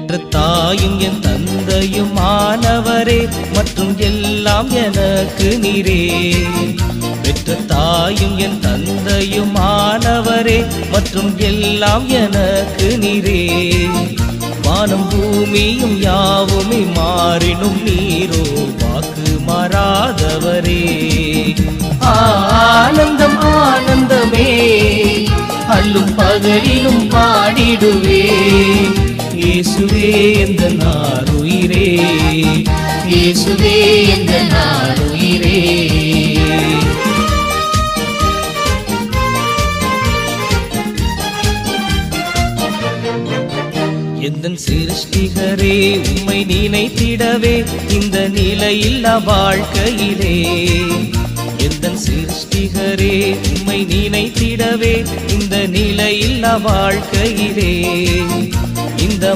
பெற்ற தாயும் என் தந்தையும் ஆனவரே, மற்றும் எல்லாம் எனக்கு நீரே. பெற்ற தாயும் என் தந்தையும் ஆனவரே, மற்றும் எல்லாம் எனக்கு நீரே. வானம் பூமியும் யாவுமே மாறினும் நீரோ வாக்கு மாறாதவரே. ஆனந்தம் ஆனந்தமே, அல்லும் பகலிலும் பாடிடுவே. இயேசுவே எந்தன் ஆருயிரே, இயேசுவே எந்தன் ஆருயிரே. எந்தன் சிருஷ்டிகரே, உம்மை நினைத்திடவே இந்த நிலையில்லா வாழ்க்கையிலே. எந்தன் சிருஷ்டிகரே, உம்மை நினைத்திடவே இந்த நிலையில்லா வாழ்க்கையிலே. இந்த